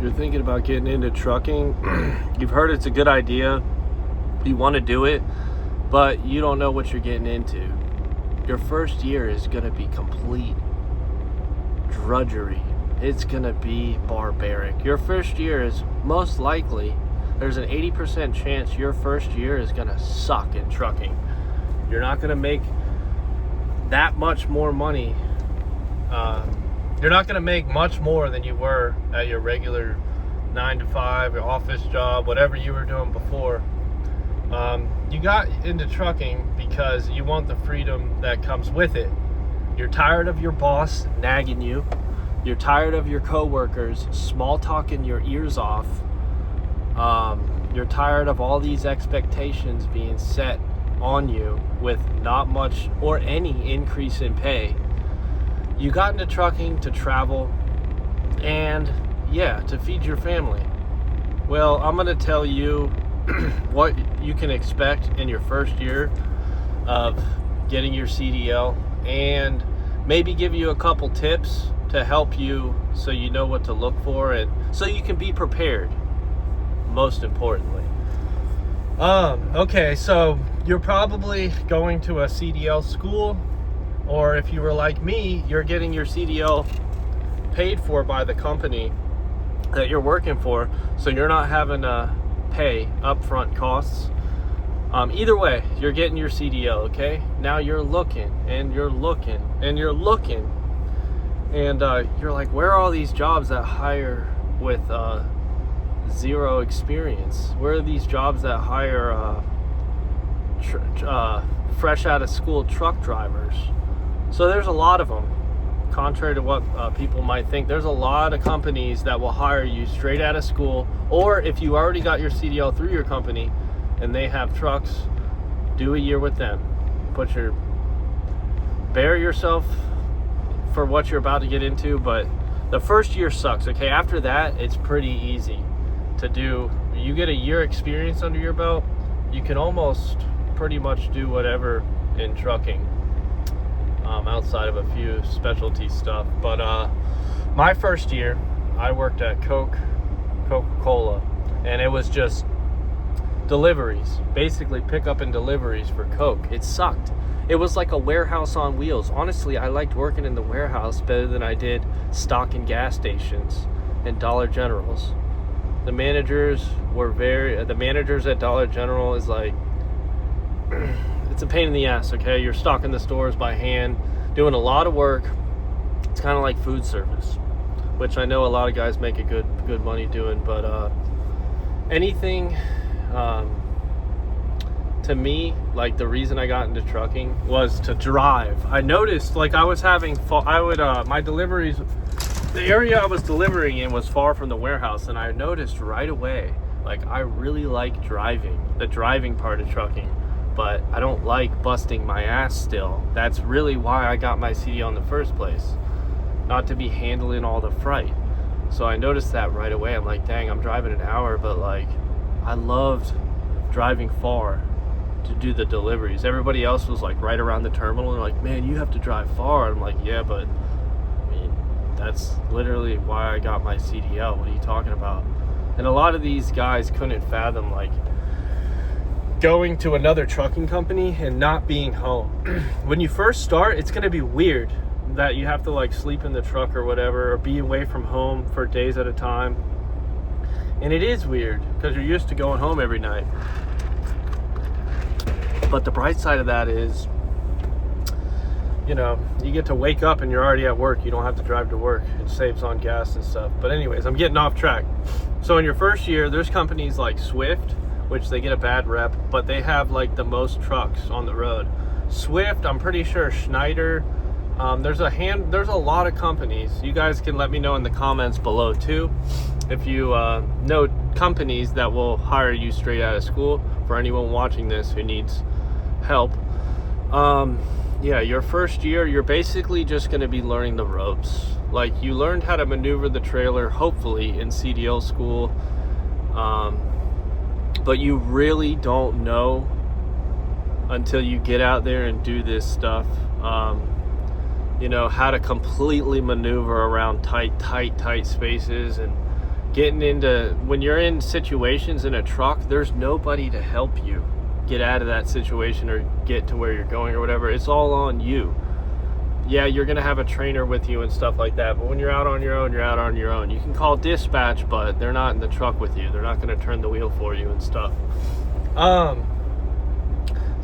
you're thinking about getting into trucking, you've heard it's a good idea, you want to do it, but you don't know what you're getting into. Your first year is going to be complete drudgery. It's going to be barbaric. Your first year is most likely, there's an 80% chance your first year is going to suck in trucking. You're not going to make that much more money. You're not going to make much more than you were at your regular 9 to 5, your office job, whatever you were doing before. You got into trucking because you want the freedom that comes with it. You're tired of your boss nagging you. You're tired of your coworkers small talking your ears off. You're tired of all these expectations being set on you with not much or any increase in pay. You got into trucking to travel and, to feed your family. Well, I'm going to tell you what you can expect in your first year of getting your CDL and maybe give you a couple tips to help you so you know what to look for and so you can be prepared, most importantly. Okay, so you're probably going to a CDL school, or if you were like me, you're getting your CDL paid for by the company that you're working for, so you're not having to pay upfront costs. Either way, you're getting your CDL, okay? Now you're looking, and you're looking, and you're looking, and you're like, where are all these jobs that hire with zero experience? Where are these jobs that hire fresh out of school truck drivers? So there's a lot of them. Contrary to what people might think, there's a lot of companies that will hire you straight out of school, or if you already got your CDL through your company and they have trucks, do a year with them. Bear yourself for what you're about to get into, but the first year sucks, okay? After that, it's pretty easy to do. You get a year experience under your belt, you can almost pretty much do whatever in trucking. Outside of a few specialty stuff. But my first year, I worked at Coca-Cola, and it was just deliveries, basically pickup and deliveries for Coke. It sucked. It was like a warehouse on wheels. Honestly, I liked working in the warehouse better than I did stocking gas stations and Dollar Generals. The managers at Dollar General is like, it's a pain in the ass, okay? You're stocking the stores by hand, doing a lot of work. It's kind of like food service, which I know a lot of guys make a good money doing, but anything, to me, like the reason I got into trucking was to drive. I noticed, like my deliveries, the area I was delivering in was far from the warehouse, and I noticed right away, like I really like the driving part of trucking. But I don't like busting my ass still. That's really why I got my CDL in the first place. Not to be handling all the freight. So I noticed that right away. I'm like, dang, I'm driving an hour, but like, I loved driving far to do the deliveries. Everybody else was like right around the terminal and like, man, you have to drive far. I'm like, yeah, but I mean, that's literally why I got my CDL. What are you talking about? And a lot of these guys couldn't fathom like going to another trucking company and not being home. When you first start, it's going to be weird that you have to like sleep in the truck or whatever, or be away from home for days at a time. And it is weird because you're used to going home every night. But the bright side of that is, you get to wake up and you're already at work. You don't have to drive to work. It saves on gas and stuff. But anyways, I'm getting off track. So in your first year, there's companies like Swift, which they get a bad rep, but they have like the most trucks on the road. Swift, I'm pretty sure Schneider, there's a lot of companies. You guys can let me know in the comments below too if you know companies that will hire you straight out of school, for anyone watching this who needs help. Your first year, you're basically just going to be learning the ropes. Like, you learned how to maneuver the trailer, hopefully, in CDL school. But you really don't know until you get out there and do this stuff. How to completely maneuver around tight spaces and getting into, when you're in situations in a truck, there's nobody to help you get out of that situation or get to where you're going or whatever. It's all on you. Yeah, you're gonna have a trainer with you and stuff like that, but when you're out on your own, you're out on your own. You can call dispatch, but they're not in the truck with you. They're not gonna turn the wheel for you and stuff.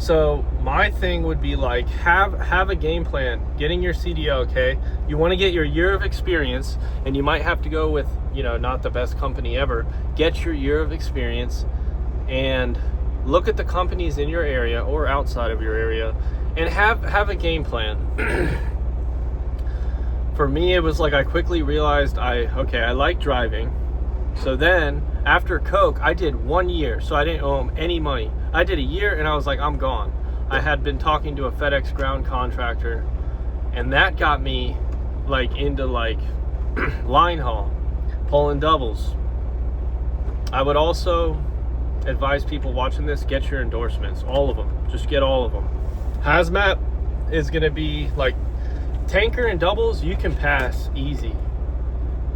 So my thing would be like, have a game plan, getting your CDL, okay? You want to get your year of experience, and you might have to go with, you know, not the best company ever. Get your year of experience and look at the companies in your area or outside of your area and have a game plan. For me, it was like I quickly realized I like driving. So then after Coke, I did 1 year, so I didn't owe them any money. I did a year and I was like, I'm gone. I had been talking to a FedEx ground contractor, and that got me like into like line haul, pulling doubles. I would also advise people watching this, get your endorsements, all of them. Just get all of them. Hazmat is gonna be like tanker and doubles, you can pass easy.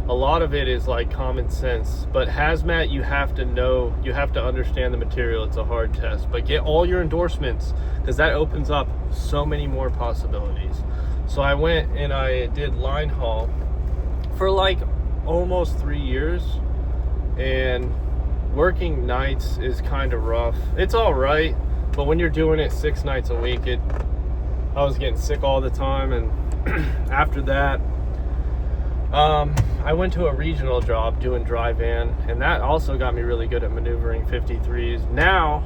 A lot of it is like common sense, but hazmat, you have to know, you have to understand the material. It's a hard test, but get all your endorsements, because that opens up so many more possibilities. So I went and I did line haul for like almost 3 years, and working nights is kind of rough. It's all right, but when you're doing it 6 nights a week, I was getting sick all the time. And after that, I went to a regional job doing dry van, and that also got me really good at maneuvering 53s. Now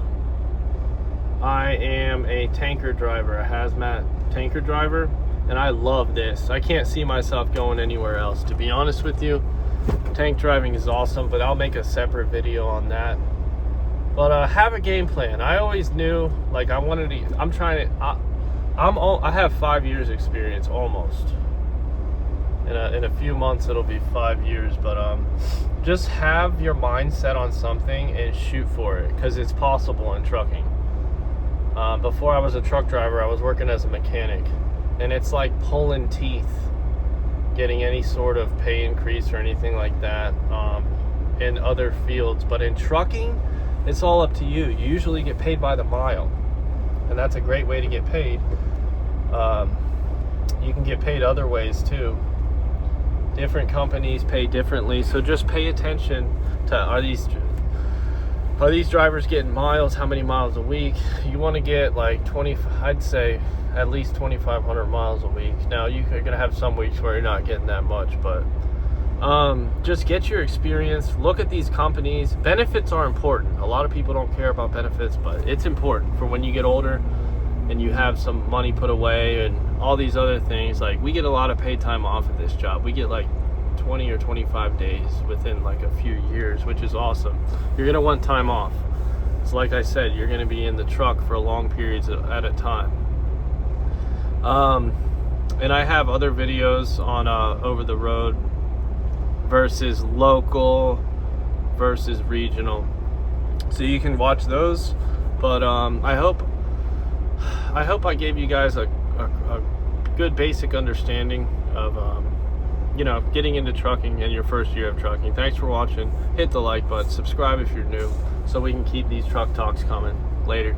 I am a tanker driver, a hazmat tanker driver, and I love this. I can't see myself going anywhere else, to be honest with you. Tank driving is awesome, but I'll make a separate video on that. But have a game plan. I always knew, like, I wanted to, I have 5 years experience almost. In a few months it'll be 5 years, but just have your mind set on something and shoot for it, because it's possible in trucking. Before I was a truck driver, I was working as a mechanic, and it's like pulling teeth getting any sort of pay increase or anything like that in other fields. But in trucking, it's all up to you. You usually get paid by the mile, and that's a great way to get paid. You can get paid other ways too. Different companies pay differently, so just pay attention to, are these drivers getting miles? How many miles a week? You want to get like I'd say at least 2,500 miles a week. Now you're gonna have some weeks where you're not getting that much, but just get your experience. Look at these companies. Benefits are important. A lot of people don't care about benefits, but it's important for when you get older and you have some money put away and all these other things. Like, we get a lot of paid time off at this job. We get like 20 or 25 days within like a few years, which is awesome. You're gonna want time off. It's like I said, you're gonna be in the truck for long periods at a time. And I have other videos on over the road versus local versus regional, so you can watch those. But I hope I gave you guys a good basic understanding of you know, getting into trucking in your first year of trucking. Thanks for watching. Hit the like button, subscribe if you're new, so we can keep these truck talks coming. Later.